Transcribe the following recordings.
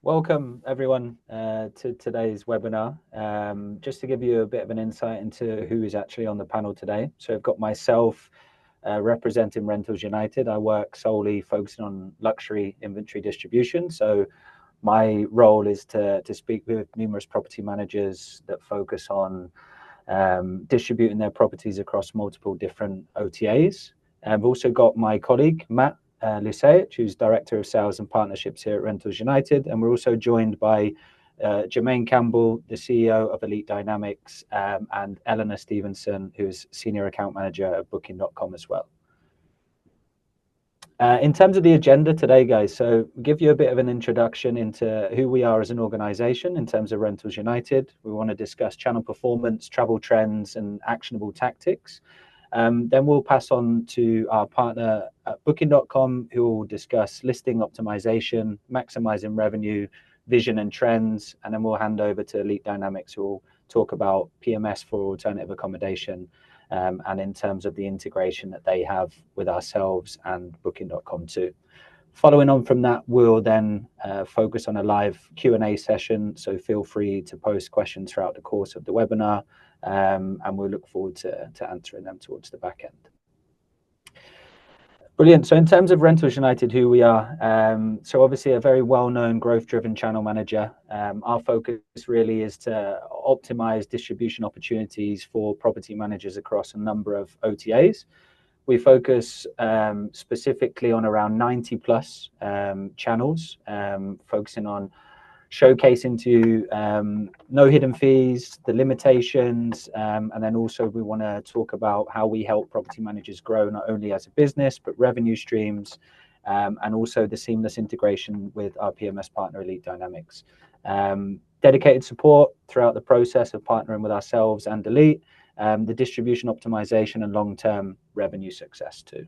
Welcome everyone to today's webinar. Just to give you a bit of an insight into who is actually on the panel today. So I've got myself representing Rentals United. I work solely focusing on luxury inventory distribution. So my role is to speak with numerous property managers that focus on distributing their properties across multiple different OTAs. I've also got my colleague, Matt Lisevich, who's Director of Sales and Partnerships here at Rentals United. And we're also joined by Jermaine Campbell, the CEO of Elite Dynamics, and Eleanor Stevenson, who's Senior Account Manager at Booking.com as well. In terms of the agenda today, guys, so give you a bit of an introduction into who we are as an organization in terms of Rentals United. We want to discuss channel performance, travel trends, and actionable tactics. Then we'll pass on to our partner at Booking.com, who will discuss listing optimization, maximizing revenue, vision and trends. And then we'll hand over to Elite Dynamics, who will talk about PMS for alternative accommodation, and in terms of the integration that they have with ourselves and Booking.com too. Following on from that, we'll then focus on a live Q&A session. So feel free to post questions throughout the course of the webinar, and we'll look forward to answering them towards the back end. Brilliant. So in terms of Rentals United, who we are, so obviously a very well-known growth-driven channel manager. Our focus really is to optimize distribution opportunities for property managers across a number of OTAs. We focus specifically on around 90 plus channels, focusing on showcasing to no hidden fees, the limitations, and then also we want to talk about how we help property managers grow not only as a business, but revenue streams, and also the seamless integration with our PMS partner, Elite Dynamics. Dedicated support throughout the process of partnering with ourselves and Elite, the distribution optimization and long-term revenue success too.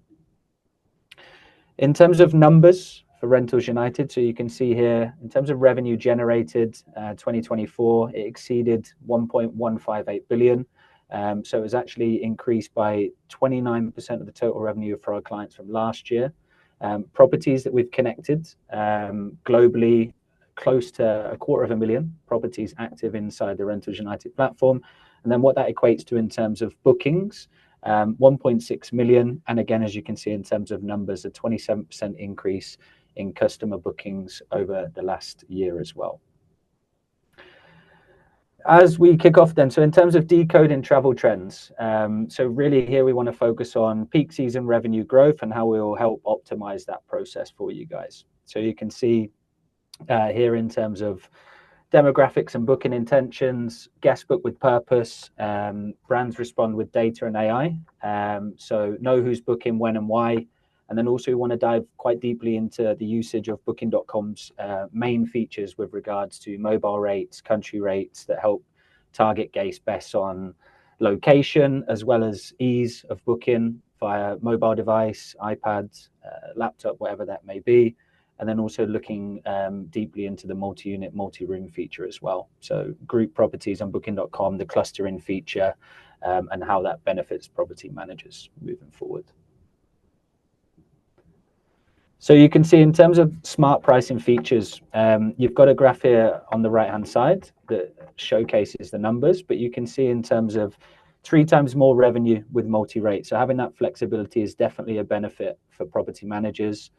In terms of numbers for Rentals United, so you can see here, in terms of revenue generated, 2024, it exceeded 1.158 billion. So it was actually increased by 29% of the total revenue for our clients from last year. Properties that we've connected globally, close to 250,000 properties active inside the Rentals United platform. And then what that equates to in terms of bookings, 1.6 million. And again, as you can see in terms of numbers, a 27% increase in customer bookings over the last year as well. As we kick off then, so in terms of decoding travel trends, so really here we want to focus on peak season revenue growth and how we will help optimize that process for you guys. So you can see here in terms of demographics and booking intentions, guest book with purpose, brands respond with data and AI. So know who's booking, when and why. And then also we want to dive quite deeply into the usage of Booking.com's main features with regards to mobile rates, country rates that help target guests best on location, as well as ease of booking via mobile device, iPad, laptop, whatever that may be. And then also looking deeply into the multi-unit, multi-room feature as well. So group properties on Booking.com, the clustering feature, and how that benefits property managers moving forward. So you can see in terms of smart pricing features, you've got a graph here on the right-hand side that showcases the numbers, but you can see in terms of 3 times more revenue with multi-rate. So having that flexibility is definitely a benefit for property managers.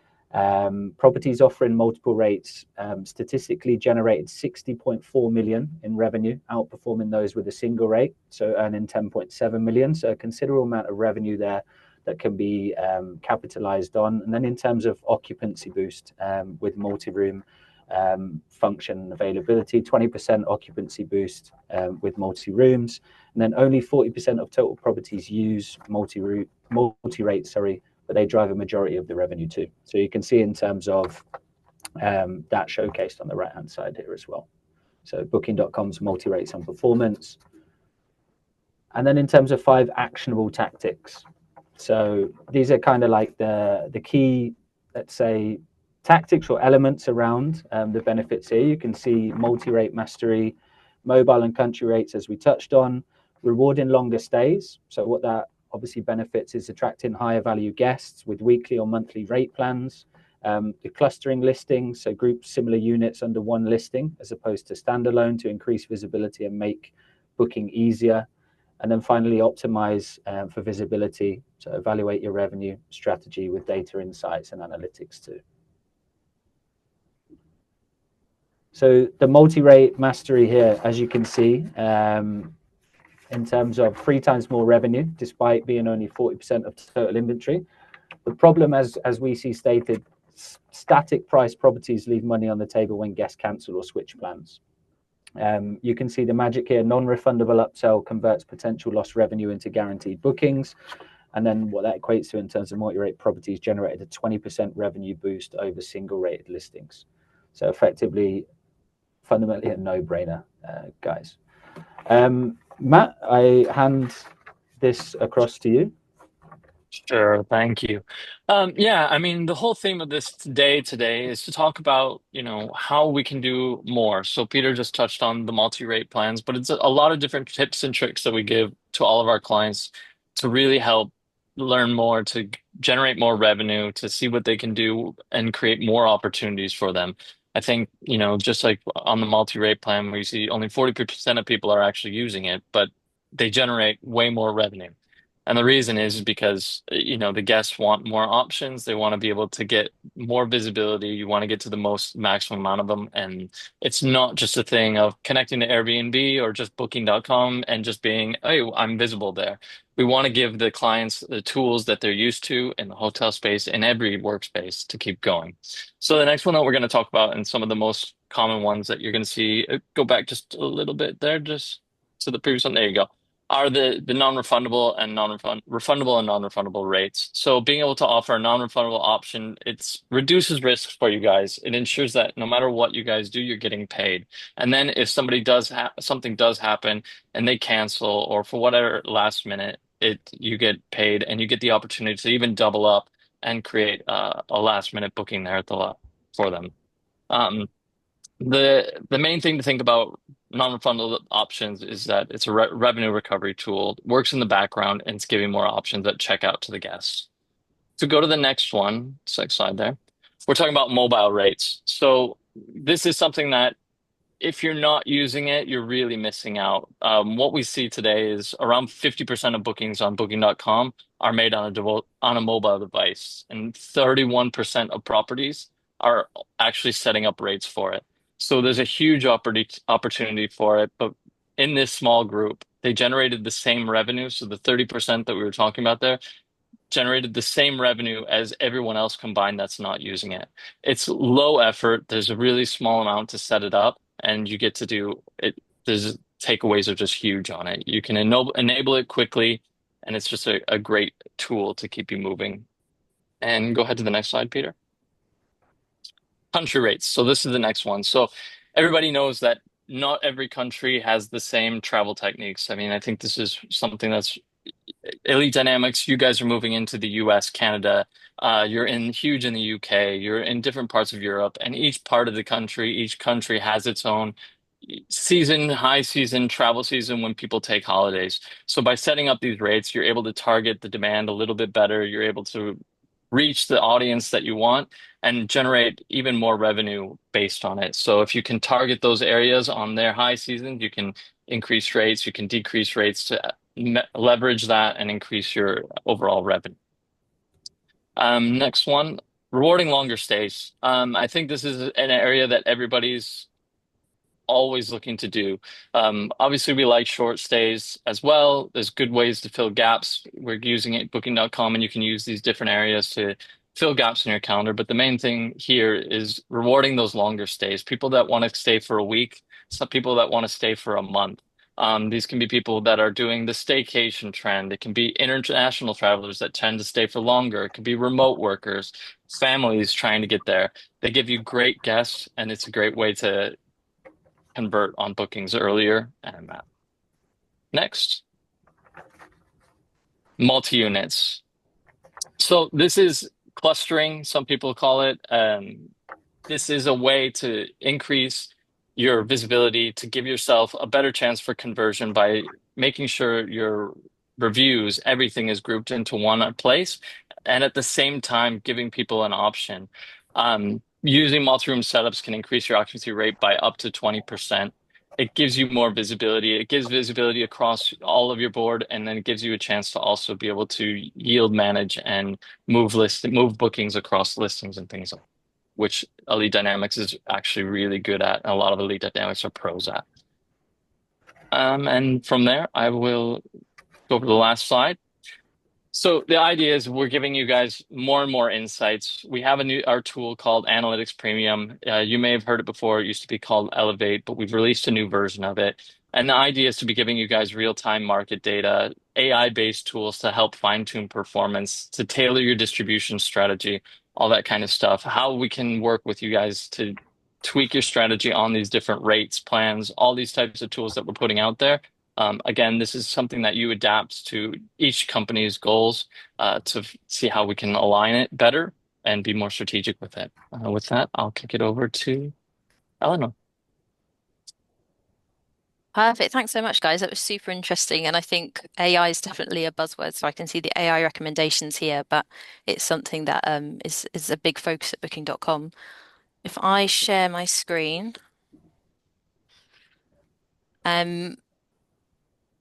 Properties offering multiple rates statistically generated 60.4 million in revenue, outperforming those with a single rate, so earning 10.7 million. So a considerable amount of revenue there that can be capitalized on. And then in terms of occupancy boost with multi-room function availability, 20% occupancy boost with multi-rooms. And then only 40% of total properties use multi-rate, but they drive a majority of the revenue too. So you can see in terms of that showcased on the right-hand side here as well. So Booking.com's multi-rates on performance. And then in terms of 5 actionable tactics. So these are kind of like the key, let's say, tactics or elements around the benefits here. You can see multi-rate mastery, mobile and country rates, as we touched on, rewarding longer stays. So what that obviously benefits is attracting higher value guests with weekly or monthly rate plans, The clustering listings, so group similar units under one listing as opposed to standalone to increase visibility and make booking easier. And then finally, optimize for visibility. So evaluate your revenue strategy with data insights and analytics too. So the multi-rate mastery here, as you can see, in terms of 3 times more revenue, despite being only 40% of total inventory. The problem, as we see stated, static price properties leave money on the table when guests cancel or switch plans. You can see the magic here, non-refundable upsell converts potential lost revenue into guaranteed bookings. And then what that equates to in terms of multi-rate properties generated a 20% revenue boost over single-rated listings. So effectively, fundamentally a no-brainer, guys. Matt, I hand this across to you. Sure, thank you. Yeah, I mean, the whole theme of this today is to talk about, how we can do more. So Peter just touched on the multi-rate plans, but it's a lot of different tips and tricks that we give to all of our clients to really help learn more, to generate more revenue, to see what they can do and create more opportunities for them. I think, just like on the multi-rate plan where you see only 40% of people are actually using it, but they generate way more revenue. And the reason is because, the guests want more options. They want to be able to get more visibility. You want to get to the most maximum amount of them. And it's not just a thing of connecting to Airbnb or just booking.com and just being, hey, I'm visible there. We want to give the clients the tools that they're used to in the hotel space, in every workspace to keep going. So the next one that we're going to talk about, and some of the most common ones that you're going to see, go back just a little bit there, just to the previous one. There you go, are the non-refundable and refundable and non-refundable rates. So being able to offer a non-refundable option, it reduces risks for you guys. It ensures that no matter what you guys do, you're getting paid. And then if something does happen and they cancel or for whatever last minute, you get paid and you get the opportunity to even double up and create a last minute booking there for them. Um, the main thing to think about non-refundable options is that it's a revenue recovery tool, works in the background, and it's giving more options at checkout to the guests. To go to the next one, next slide there, we're talking about mobile rates. So this is something that if you're not using it, you're really missing out. What we see today is around 50% of bookings on booking.com are made on a mobile device, and 31% of properties are actually setting up rates for it. So there's a huge opportunity for it, but in this small group, they generated the same revenue. So the 30% that we were talking about there generated the same revenue as everyone else combined that's not using it. It's low effort. There's a really small amount to set it up, and you get to do it. There's takeaways are just huge on it. You can enable it quickly, and it's just a great tool to keep you moving. And go ahead to the next slide, Peter. Country rates. So this is the next one. So everybody knows that not every country has the same travel techniques. I mean, I think this is something that's Elite Dynamics. You guys are moving into the US, Canada. You're huge in the UK. You're in different parts of Europe, and each part of the country, each country has its own season, high season, travel season when people take holidays. So by setting up these rates, you're able to target the demand a little bit better. You're able to reach the audience that you want and generate even more revenue based on it. So if you can target those areas on their high season, you can increase rates, you can decrease rates to leverage that and increase your overall revenue. Next one, rewarding longer stays. I think this is an area that everybody's always looking to do. Obviously, we like short stays as well. There's good ways to fill gaps. We're using it booking.com, and you can use these different areas to fill gaps in your calendar. But the main thing here is rewarding those longer stays. People that want to stay for a week, some people that want to stay for a month. These can be people that are doing the staycation trend. It can be international travelers that tend to stay for longer. It could be remote workers, families trying to get there. They give you great guests, and it's a great way to convert on bookings earlier. And next, multi-units. So this is clustering, some people call it. This is a way to increase your visibility, to give yourself a better chance for conversion by making sure your reviews, everything is grouped into one place, and at the same time giving people an option. Using multi-room setups can increase your occupancy rate by up to 20%. It gives you more visibility. It gives visibility across all of your board, and then it gives you a chance to also be able to yield manage and move bookings across listings and things, which Elite Dynamics is actually really good at, and a lot of Elite Dynamics are pros at. And from there, I will go over the last slide. So the idea is we're giving you guys more and more insights. We have our tool called Analytics Premium. You may have heard it before. It used to be called Elevate, but we've released a new version of it. And the idea is to be giving you guys real-time market data, AI-based tools to help fine-tune performance, to tailor your distribution strategy, all that kind of stuff. How we can work with you guys to tweak your strategy on these different rates, plans, all these types of tools that we're putting out there. Again, this is something that you adapt to each company's goals to see how we can align it better and be more strategic with it. With that, I'll kick it over to Eleanor. Perfect. Thanks so much, guys. That was super interesting. And I think AI is definitely a buzzword. So I can see the AI recommendations here, but it's something that is a big focus at Booking.com. If I share my screen, um,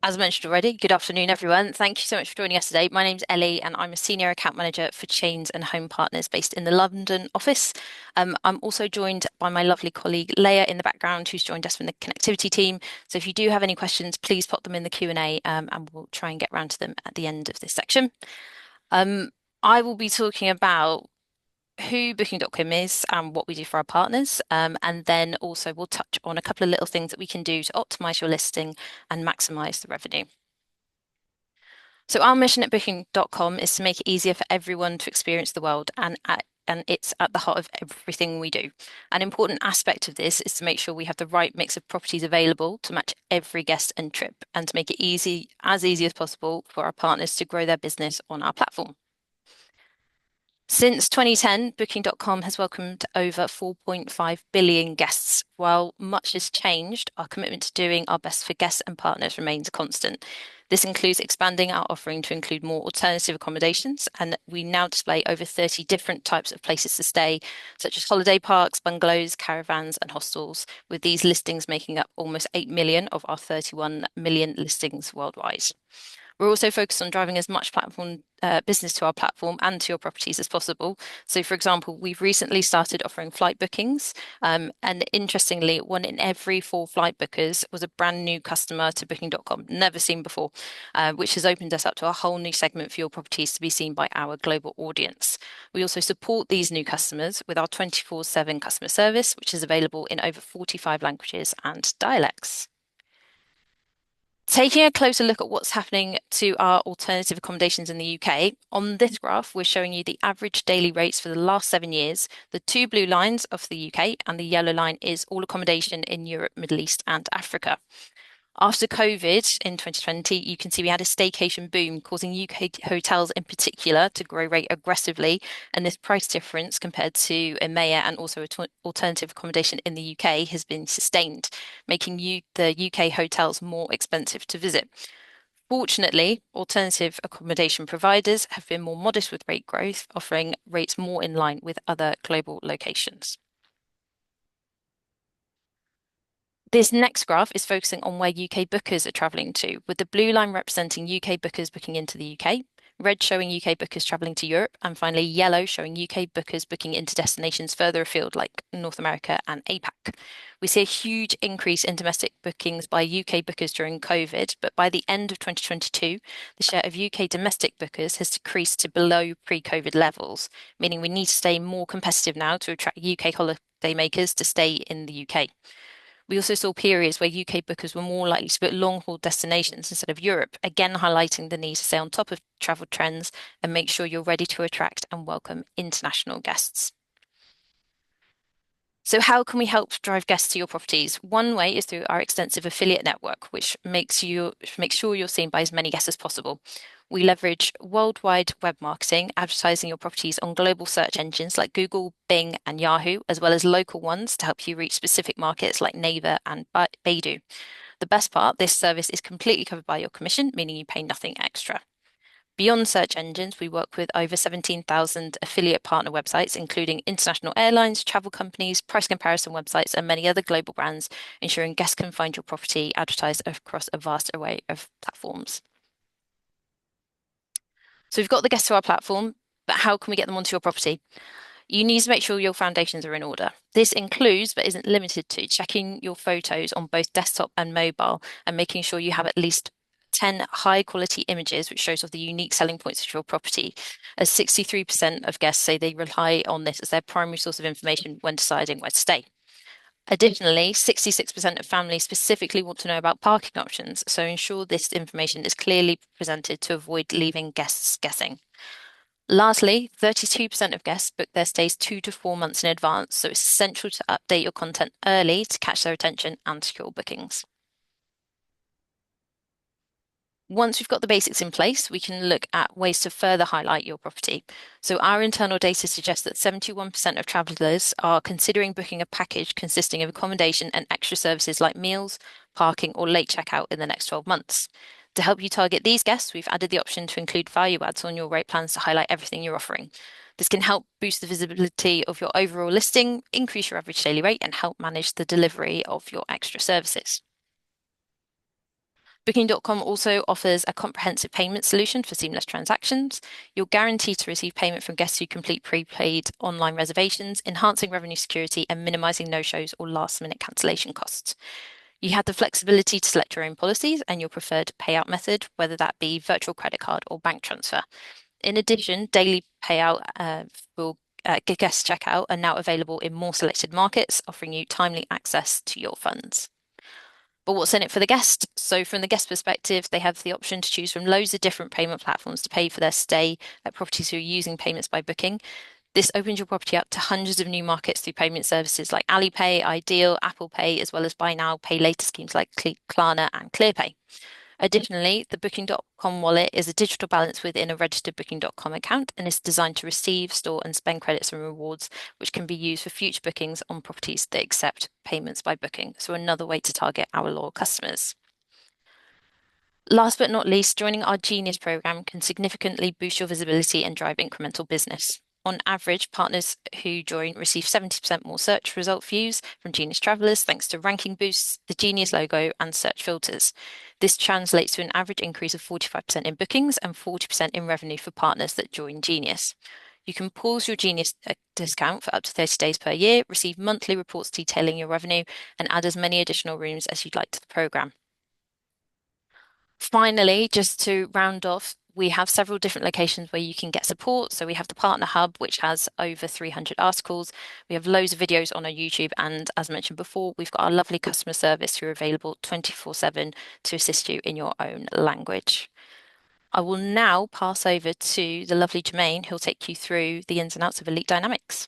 as mentioned already, good afternoon, everyone. Thank you so much for joining us today. My name's Ellie, and I'm a senior account manager for Chains and Home Partners based in the London office. I'm also joined by my lovely colleague Leah in the background, who's joined us from the connectivity team. So if you do have any questions, please pop them in the Q&A, and we'll try and get round to them at the end of this section. I will be talking about who Booking.com is and what we do for our partners. And then also we'll touch on a couple of little things that we can do to optimize your listing and maximize the revenue. So our mission at Booking.com is to make it easier for everyone to experience the world, and it's at the heart of everything we do. An important aspect of this is to make sure we have the right mix of properties available to match every guest and trip, and to make it easy as possible for our partners to grow their business on our platform. Since 2010, Booking.com has welcomed over 4.5 billion guests. While much has changed, our commitment to doing our best for guests and partners remains constant. This includes expanding our offering to include more alternative accommodations, and we now display over 30 different types of places to stay, such as holiday parks, bungalows, caravans, and hostels, with these listings making up almost 8 million of our 31 million listings worldwide. We're also focused on driving as much platform business to our platform and to your properties as possible. So, for example, we've recently started offering flight bookings, and interestingly, 1 in every 4 flight bookers was a brand new customer to Booking.com, never seen before, which has opened us up to a whole new segment for your properties to be seen by our global audience. We also support these new customers with our 24/7 customer service, which is available in over 45 languages and dialects. Taking a closer look at what's happening to our alternative accommodations in the UK, on this graph, we're showing you the average daily rates for the last 7 years. The 2 blue lines of the UK and the yellow line is all accommodation in Europe, Middle East, and Africa. After COVID in 2020, you can see we had a staycation boom, causing UK hotels in particular to grow rate aggressively. And this price difference compared to EMEA and also alternative accommodation in the UK has been sustained, making the UK hotels more expensive to visit. Fortunately, alternative accommodation providers have been more modest with rate growth, offering rates more in line with other global locations. This next graph is focusing on where UK bookers are travelling to, with the blue line representing UK bookers booking into the UK, red showing UK bookers travelling to Europe, and finally yellow showing UK bookers booking into destinations further afield like North America and APAC. We see a huge increase in domestic bookings by UK bookers during COVID, but by the end of 2022, the share of UK domestic bookers has decreased to below pre-COVID levels, meaning we need to stay more competitive now to attract UK holidaymakers to stay in the UK. We also saw periods where UK bookers were more likely to book long-haul destinations instead of Europe, again highlighting the need to stay on top of travel trends and make sure you're ready to attract and welcome international guests. So how can we help drive guests to your properties? One way is through our extensive affiliate network, which makes sure you're seen by as many guests as possible. We leverage worldwide web marketing, advertising your properties on global search engines like Google, Bing, and Yahoo, as well as local ones to help you reach specific markets like Naver and Baidu. The best part, this service is completely covered by your commission, meaning you pay nothing extra. Beyond search engines, we work with over 17,000 affiliate partner websites, including international airlines, travel companies, price comparison websites, and many other global brands, ensuring guests can find your property advertised across a vast array of platforms. So we've got the guests to our platform, but how can we get them onto your property? You need to make sure your foundations are in order. This includes, but isn't limited to, checking your photos on both desktop and mobile and making sure you have at least 10 high quality images, which shows off the unique selling points of your property, as 63% of guests say they rely on this as their primary source of information when deciding where to stay. Additionally, 66% of families specifically want to know about parking options, so ensure this information is clearly presented to avoid leaving guests guessing. Lastly, 32% of guests book their stays 2 to 4 months in advance, so it's essential to update your content early to catch their attention and secure bookings. Once we've got the basics in place, we can look at ways to further highlight your property. So our internal data suggests that 71% of travellers are considering booking a package consisting of accommodation and extra services like meals, parking, or late checkout in the next 12 months. To help you target these guests, we've added the option to include value adds on your rate plans to highlight everything you're offering. This can help boost the visibility of your overall listing, increase your average daily rate, and help manage the delivery of your extra services. Booking.com also offers a comprehensive payment solution for seamless transactions. You're guaranteed to receive payment from guests who complete prepaid online reservations, enhancing revenue security and minimizing no-shows or last-minute cancellation costs. You have the flexibility to select your own policies and your preferred payout method, whether that be virtual credit card or bank transfer. In addition, daily payout for guest checkout are now available in more selected markets, offering you timely access to your funds. But what's in it for the guest? So from the guest perspective, they have the option to choose from loads of different payment platforms to pay for their stay at properties who are using payments by booking. This opens your property up to hundreds of new markets through payment services like Alipay, Ideal, Apple Pay, as well as buy now, pay later schemes like Klarna and ClearPay. Additionally, the Booking.com wallet is a digital balance within a registered Booking.com account and is designed to receive, store, and spend credits and rewards, which can be used for future bookings on properties that accept payments by booking. So another way to target our loyal customers. Last but not least, joining our Genius program can significantly boost your visibility and drive incremental business. On average, partners who join receive 70% more search result views from Genius travelers thanks to ranking boosts, the Genius logo, and search filters. This translates to an average increase of 45% in bookings and 40% in revenue for partners that join Genius. You can pause your Genius discount for up to 30 days per year, receive monthly reports detailing your revenue, and add as many additional rooms as you'd like to the program. Finally, just to round off, we have several different locations where you can get support. So we have the Partner Hub, which has over 300 articles. We have loads of videos on our YouTube. And as mentioned before, we've got our lovely customer service who are available 24/7 to assist you in your own language. I will now pass over to the lovely Jermaine, who'll take you through the ins and outs of Elite Dynamics.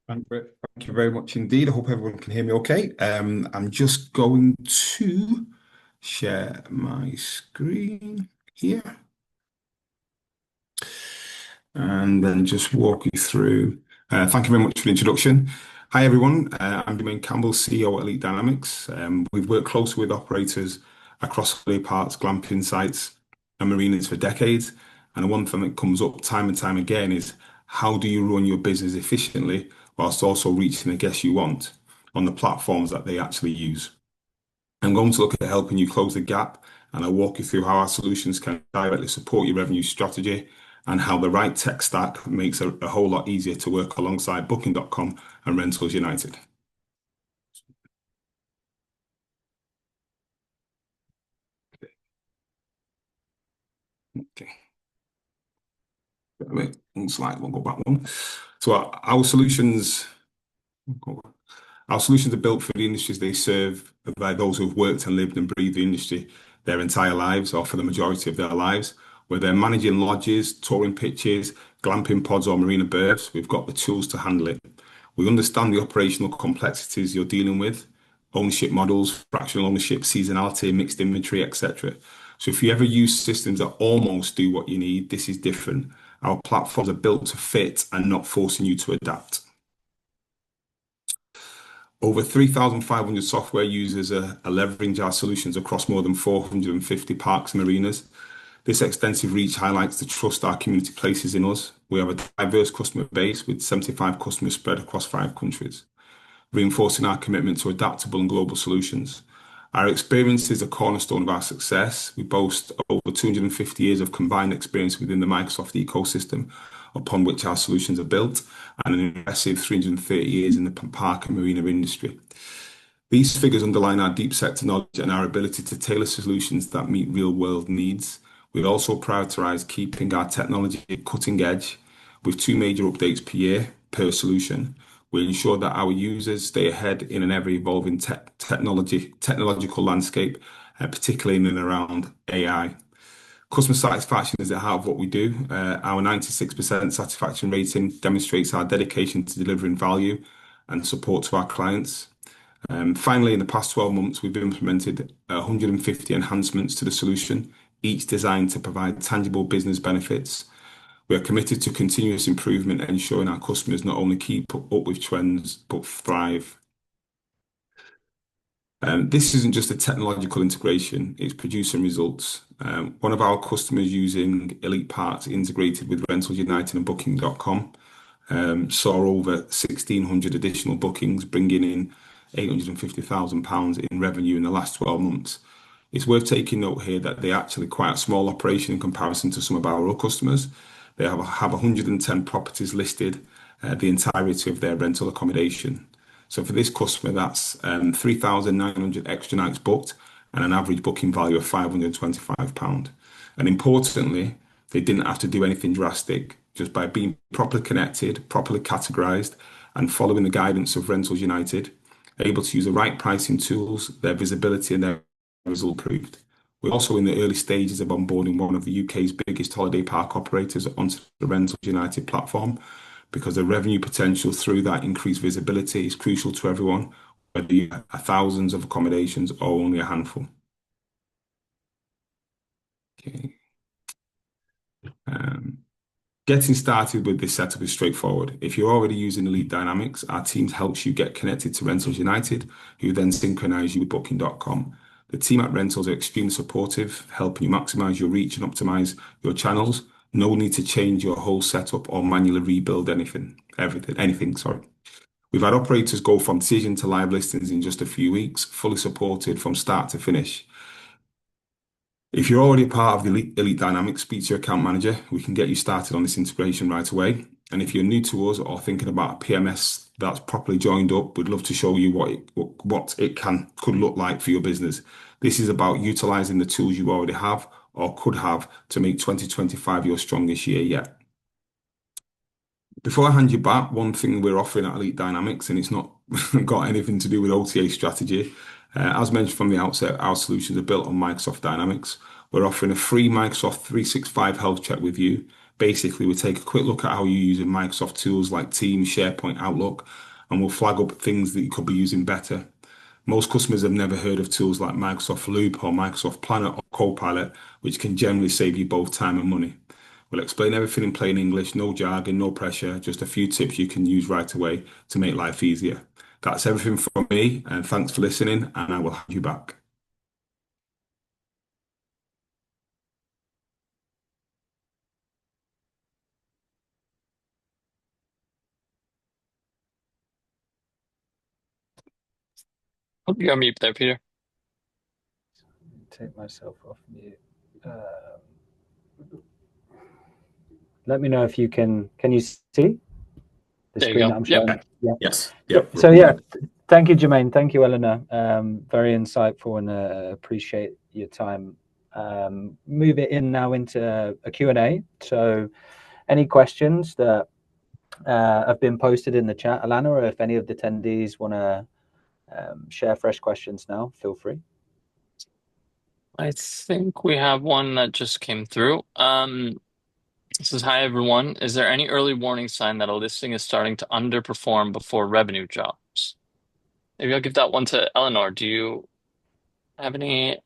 Thank you very much indeed. I hope everyone can hear me okay. I'm just going to share my screen here and then just walk you through. Thank you very much for the introduction. Hi everyone, I'm Jermaine Campbell, CEO at Elite Dynamics. We've worked closely with operators across EliteParks, glamping sites and marinas for decades. And the one thing that comes up time and time again is how do you run your business efficiently whilst also reaching the guests you want on the platforms that they actually use. I'm going to look at helping you close the gap, and I'll walk you through how our solutions can directly support your revenue strategy and how the right tech stack makes it a whole lot easier to work alongside Booking.com and Rentals United. Okay. Wait, one slide, we'll go back one. So our solutions are built for the industries they serve by those who've worked and lived and breathed the industry their entire lives, or for the majority of their lives. Whether they're managing lodges, touring pitches, glamping pods, or marina berths, we've got the tools to handle it. We understand the operational complexities you're dealing with, ownership models, fractional ownership, seasonality, mixed inventory, etc. So if you ever use systems that almost do what you need, this is different. Our platforms are built to fit and not forcing you to adapt. Over 3,500 software users are leveraging our solutions across more than 450 parks and marinas. This extensive reach highlights the trust our community places in us. We have a diverse customer base with 75 customers spread across 5 countries, reinforcing our commitment to adaptable and global solutions. Our experience is a cornerstone of our success. We boast over 250 years of combined experience within the Microsoft ecosystem, upon which our solutions are built, and an impressive 330 years in the park and marina industry. These figures underline our deep sector knowledge and our ability to tailor solutions that meet real-world needs. We also prioritize keeping our technology cutting edge with 2 major updates per year per solution. We ensure that our users stay ahead in an ever-evolving technological landscape, particularly in and around AI. Customer satisfaction is at the heart of what we do. Our 96% satisfaction rating demonstrates our dedication to delivering value and support to our clients. Finally, in the past 12 months, we've implemented 150 enhancements to the solution, each designed to provide tangible business benefits. We are committed to continuous improvement, ensuring our customers not only keep up with trends, but thrive. This isn't just a technological integration, it's producing results. One of our customers using EliteParks integrated with Rentals United and Booking.com saw over 1,600 additional bookings, bringing in £850,000 in revenue in the last 12 months. It's worth taking note here that they're actually quite a small operation in comparison to some of our other customers. They have 110 properties listed, the entirety of their rental accommodation. So for this customer, that's 3,900 extra nights booked and an average booking value of £525. And importantly, they didn't have to do anything drastic. Just by being properly connected, properly categorized, and following the guidance of Rentals United, able to use the right pricing tools, their visibility and their result improved. We're also in the early stages of onboarding one of the UK's biggest holiday park operators onto the Rentals United platform, because the revenue potential through that increased visibility is crucial to everyone, whether you have thousands of accommodations or only a handful. Okay. Getting started with this setup is straightforward. If you're already using Elite Dynamics, our team helps you get connected to Rentals United, who then synchronize you with Booking.com. The team at Rentals are extremely supportive, helping you maximize your reach and optimize your channels. No need to change your whole setup or manually rebuild anything. We've had operators go from decision to live listings in just a few weeks, fully supported from start to finish. If you're already part of the Elite Dynamics, speak to your account manager. We can get you started on this integration right away. And if you're new to us or thinking about a PMS that's properly joined up, we'd love to show you what it could look like for your business. This is about utilizing the tools you already have or could have to make 2025 your strongest year yet. Before I hand you back, one thing we're offering at Elite Dynamics, and it's not got anything to do with OTA strategy. As mentioned from the outset, our solutions are built on Microsoft Dynamics. We're offering a free Microsoft 365 health check with you. Basically, we take a quick look at how you're using Microsoft tools like Teams, SharePoint, Outlook, and we'll flag up things that you could be using better. Most customers have never heard of tools like Microsoft Loop or Microsoft Planner or Copilot, which can generally save you both time and money. We'll explain everything in plain English, no jargon, no pressure, just a few tips you can use right away to make life easier. That's everything from me, and thanks for listening, and I will hand you back. Hope you got mute there, Peter. Take myself off mute. Let me know if you can you see the There you screen go. that I'm showing? Yep. Yeah. Yes. Yep. So yeah, thank you, Jermaine. Thank you, Eleanor. Very insightful, and appreciate your time. Move it in now into a Q&A. So any questions that have been posted in the chat, Alana, or if any of the attendees want to share fresh questions now, feel free. I think we have one that just came through. It says, hi, everyone. Is there any early warning sign that a listing is starting to underperform before revenue drops? Maybe I'll give that one to Eleanor. Do you have any?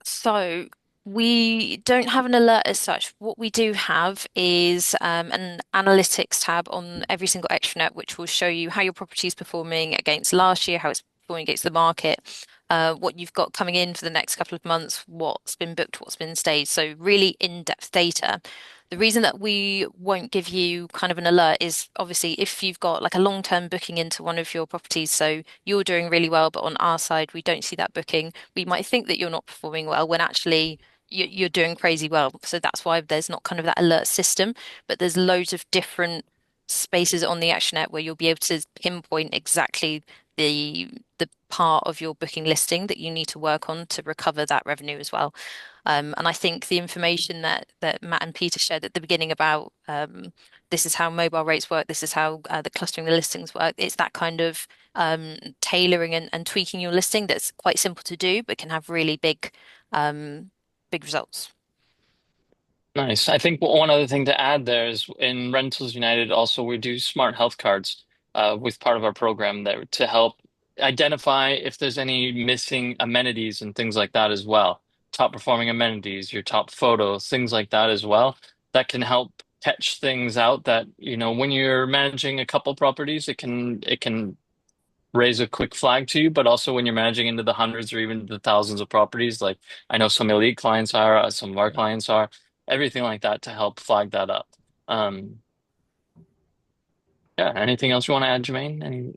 So we don't have an alert as such. What we do have is an analytics tab on every single extranet, which will show you how your property is performing against last year, how it's performing against the market. what you've got coming in for the next couple of months, what's been booked, what's been staged. So really in-depth data. The reason that we won't give you kind of an alert is obviously if you've got like a long-term booking into one of your properties, so you're doing really well, but on our side, we don't see that booking. We might think that you're not performing well when actually you're doing crazy well. So that's why there's not kind of that alert system, but there's loads of different spaces on the ActionNet where you'll be able to pinpoint exactly the part of your booking listing that you need to work on to recover that revenue as well. And I think the information that Matt and Peter shared at the beginning about this is how mobile rates work, this is how the clustering the listings work. It's that kind of tailoring and tweaking your listing that's quite simple to do, but can have really big results. Nice. I think one other thing to add there is in Rentals United, also we do smart health cards with part of our program there to help identify if there's any missing amenities and things like that as well. Top performing amenities, your top photos, things like that as well. That can help catch things out that, when you're managing a couple properties, it can raise a quick flag to you, but also when you're managing into the hundreds or even the thousands of properties, like I know some elite clients are, some of our clients are, everything like that to help flag that up. Um, yeah, anything else you want to add, Jermaine?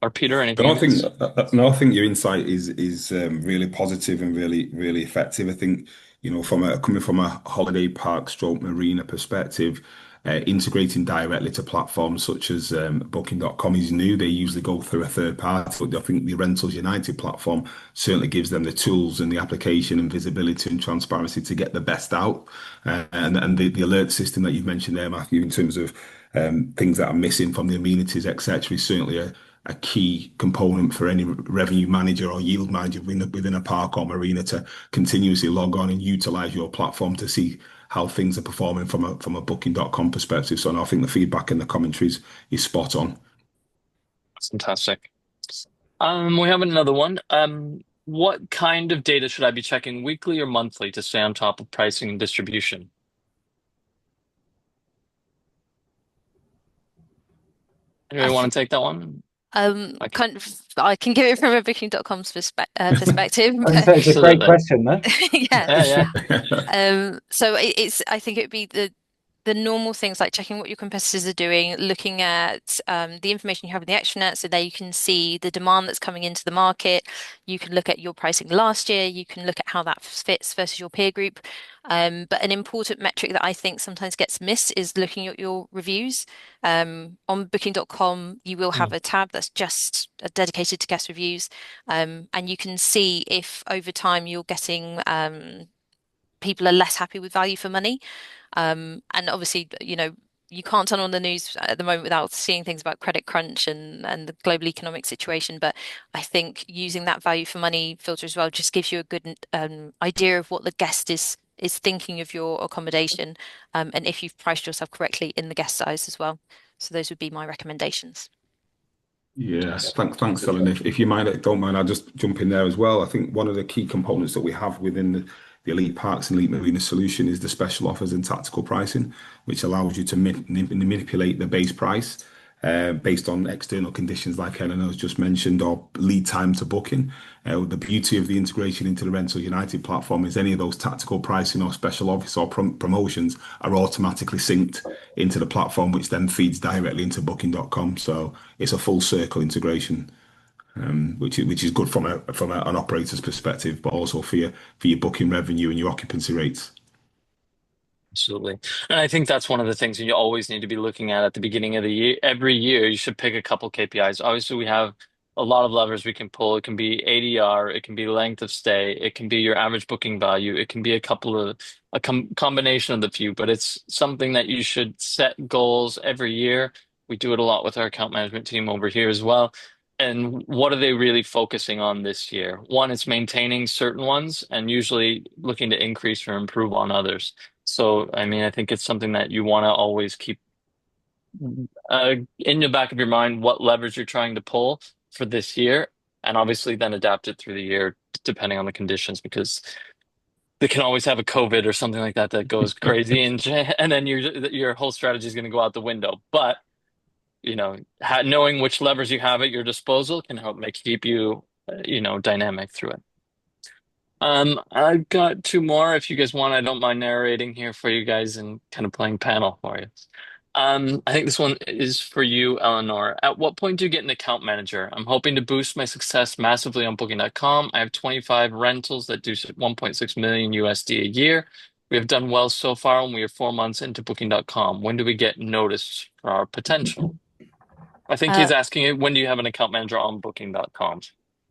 Or Peter, anything No, I think else? no, I think your insight is really positive and really effective. I think coming from a holiday park stroke marina perspective, integrating directly to platforms such as Booking.com is new. They usually go through a third party, but I think the Rentals United platform certainly gives them the tools and the application and visibility and transparency to get the best out. And the alert system that you've mentioned there, Matthew, in terms of things that are missing from the amenities, etc., is certainly a key component for any revenue manager or yield manager within a park or marina to continuously log on and utilize your platform to see how things are performing from a Booking.com perspective. So no, I think the feedback and the commentaries is spot on. Fantastic. We have another one. What kind of data should I be checking weekly or monthly to stay on top of pricing and distribution? I Anybody want to take that one? kind of I can give it from a Booking.com's perspective. It's a great Absolutely. question, though. Yeah. Yeah, yeah. So I think it would be the normal things like checking what your competitors are doing, looking at the information you have in the extranet, so there you can see the demand that's coming into the market. You can look at your pricing last year. You can look at how that fits versus your peer group. But an important metric that I think sometimes gets missed is looking at your reviews. On Booking.com, you will have a tab that's just dedicated to guest reviews, and you can see if over time you're getting people are less happy with value for money. And obviously, you can't turn on the news at the moment without seeing things about credit crunch and the global economic situation. But I think using that value for money filter as well just gives you a good idea of what the guest is thinking of your accommodation, and if you've priced yourself correctly in the guest size as well. So those would be my recommendations. Yeah, Fantastic. thanks, Ellen. If you don't mind, I'll just jump in there as well. I think one of the key components that we have within the Elite Parks and Elite Marina solution is the special offers and tactical pricing, which allows you to manipulate the base price based on external conditions like Ellen has just mentioned, or lead time to booking. The beauty of the integration into the Rental United platform is any of those tactical pricing or special offers or promotions are automatically synced into the platform, which then feeds directly into Booking.com. So it's a full circle integration, which is good from an operator's perspective, but also for your booking revenue and your occupancy rates. Absolutely. And I think that's one of the things that you always need to be looking at the beginning of the year. Every year, you should pick a couple KPIs. Obviously, we have a lot of levers we can pull. It can be ADR, it can be length of stay, it can be your average booking value, it can be a combination of the few, but it's something that you should set goals every year. We do it a lot with our account management team over here as well. And what are they really focusing on this year? One, it's maintaining certain ones and usually looking to increase or improve on others. So, I mean, I think it's something that you want to always keep in the back of your mind what levers you're trying to pull for this year, and obviously then adapt it through the year depending on the conditions, because they can always have a COVID or something like that that goes crazy, and then your whole strategy is going to go out the window. But knowing which levers you have at your disposal can help keep you dynamic through it. I've got two more if you guys want. I don't mind narrating here for you guys and kind of playing panel for you. I think this one is for you, Eleanor. At what point do you get an account manager? I'm hoping to boost my success massively on Booking.com. I have 25 rentals that do 1.6 million USD a year. We have done well so far, and we are 4 months into Booking.com. When do we get noticed for our potential? I think he's asking, when do you have an account manager on Booking.com?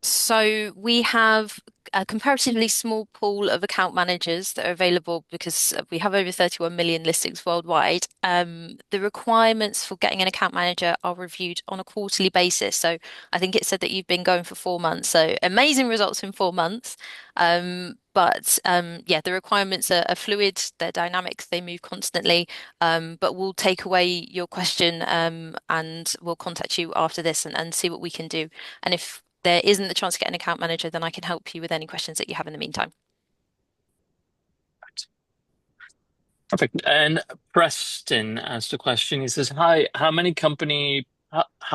So we have a comparatively small pool of account managers that are available because we have over 31 million listings worldwide. The requirements for getting an account manager are reviewed on a quarterly basis. So I think it said that you've been going for 4 months. So amazing results in 4 months. Yeah, the requirements are fluid, they're dynamic, they move constantly. But we'll take away your question and we'll contact you after this and see what we can do. And if there isn't the chance to get an account manager, then I can help you with any questions that you have in the meantime. Perfect. And Preston asked a question. He says, "Hi, how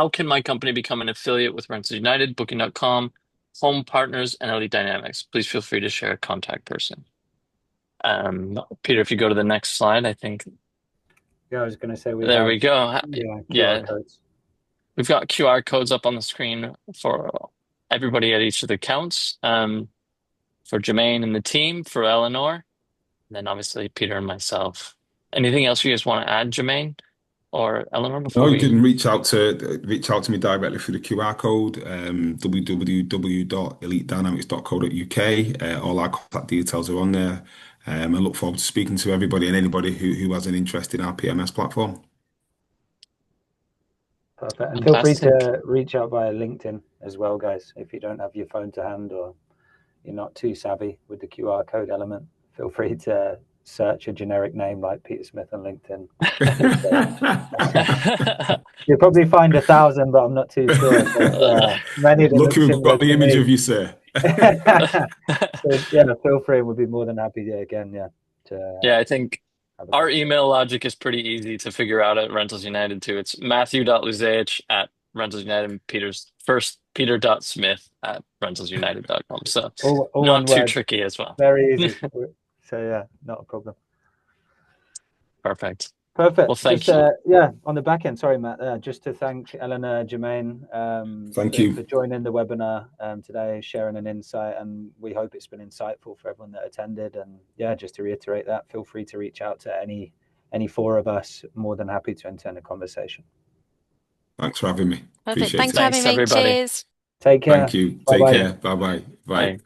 can my company become an affiliate with Rentals United, Booking.com, Home Partners, and Elite Dynamics? Please feel free to share a contact person." Peter, if you go to the next slide, I think. Yeah, I was going to say There we go. QR codes. We've got QR codes up on the screen for everybody at each of the accounts. For Jermaine and the team, for Eleanor, and then obviously Peter and myself. Anything else you guys want to add, Jermaine or Eleanor, before you can reach out to me directly through the QR code, www.elitedynamics.co.uk. All our contact details are on there. I look forward to speaking to everybody and anybody who has an interest in our PMS platform. Perfect. And feel free to reach out via LinkedIn as well, guys. If you don't have your phone to hand or you're not too savvy with the QR code element, feel free to search a generic name like Peter Smith on LinkedIn. You'll probably find 1,000, but I'm not too sure. Many that look, we've got the image me. of you, sir. So, yeah, feel free. We'll be more than happy to, again, I think our email logic is pretty easy to figure out at Rentals United too. It's matthew.luzech@Rentals United, Peter.Smith@rentalsunited.com. So all not too tricky as well. Very easy. So yeah, not a problem. Perfect. Well, thank you. On the back end, sorry, Matt, just to thank Eleanor, Jermaine, thank you for joining the webinar today, sharing an insight, and we hope it's been insightful for everyone that attended. And yeah, just to reiterate that, feel free to reach out to any four of us. More than happy to enter a conversation. Thanks for having me. Perfect. Appreciate Thanks it. for having me. Everybody. Cheers. Take care. Thank you. Bye-bye. Take care. Bye-bye. Bye.